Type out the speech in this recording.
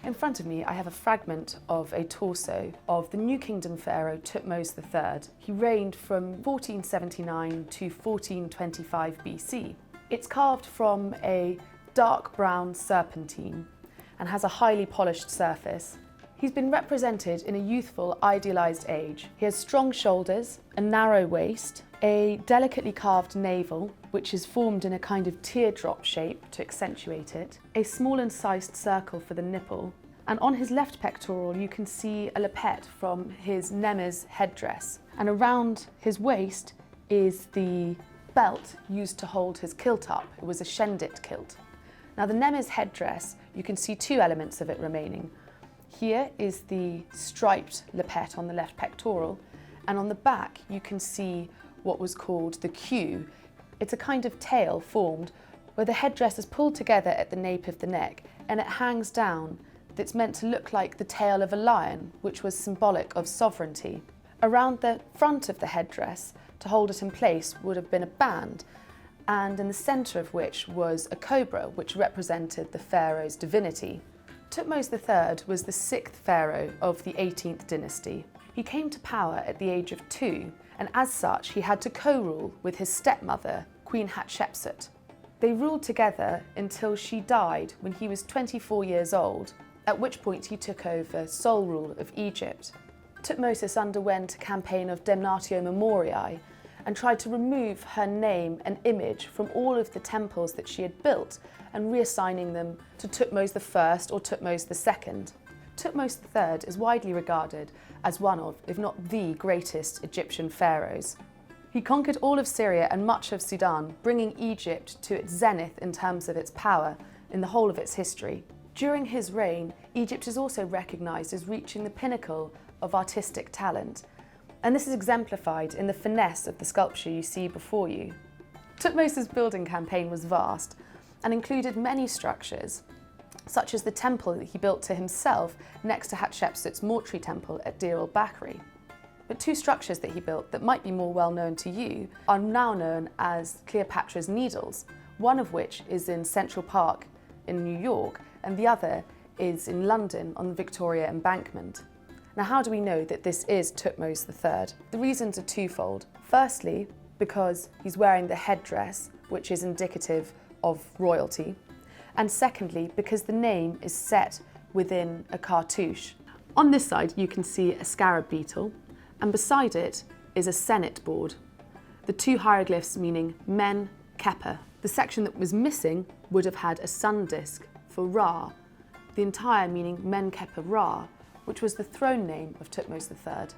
In front of me I have a fragment of a torso of the New Kingdom pharaoh Thutmose III. He reigned from 1479 to 1425 BC. It's carved from a dark brown serpentine and has a highly polished surface. He's been represented in a youthful, idealised age. He has strong shoulders, a narrow waist, a delicately carved navel, which is formed in a kind of teardrop shape to accentuate it, a small incised circle for the nipple, and on his left pectoral you can see a lappet from his Nemes headdress, and around his waist is the belt used to hold his kilt up. It was a shendit kilt. Now the Nemes headdress, you can see two elements of it remaining. Here is the striped lappet on the left pectoral, and on the back you can see what was called the queue. It's a kind of tail formed where the headdress is pulled together at the nape of the neck and it hangs down. That's meant to look like the tail of a lion, which was symbolic of sovereignty. Around the front of the headdress, to hold it in place, would have been a band, and in the centre of which was a cobra, which represented the pharaoh's divinity. Thutmose III was the 6th pharaoh of the 18th dynasty. He came to power at the age of 2, and as such he had to co-rule with his stepmother, Queen Hatshepsut. They ruled together until she died when he was 24 years old, at which point he took over sole rule of Egypt. Thutmose underwent a campaign of damnatio memoriae and tried to remove her name and image from all of the temples that she had built and reassigning them to Thutmose I or Thutmose II. Thutmose III is widely regarded as one of, if not the greatest Egyptian pharaohs. He conquered all of Syria and much of Sudan, bringing Egypt to its zenith in terms of its power in the whole of its history. During his reign, Egypt is also recognised as reaching the pinnacle of artistic talent, and this is exemplified in the finesse of the sculpture you see before you. Thutmose's building campaign was vast and included many structures, such as the temple that he built to himself next to Hatshepsut's mortuary temple at Deir el-Bahri. But two structures that he built that might be more well known to you are now known as Cleopatra's Needles, one of which is in Central Park in New York, and the other is in London on the Victoria Embankment. Now, how do we know that this is Thutmose III? The reasons are twofold. Firstly, because he's wearing the headdress, which is indicative of royalty, and secondly, because the name is set within a cartouche. On this side, you can see a scarab beetle, and beside it is a Senate board. The two hieroglyphs meaning Men Keper. The section that was missing would have had a sun disk for Ra, the entire meaning Men Keper Ra, which was the throne name of Thutmose III.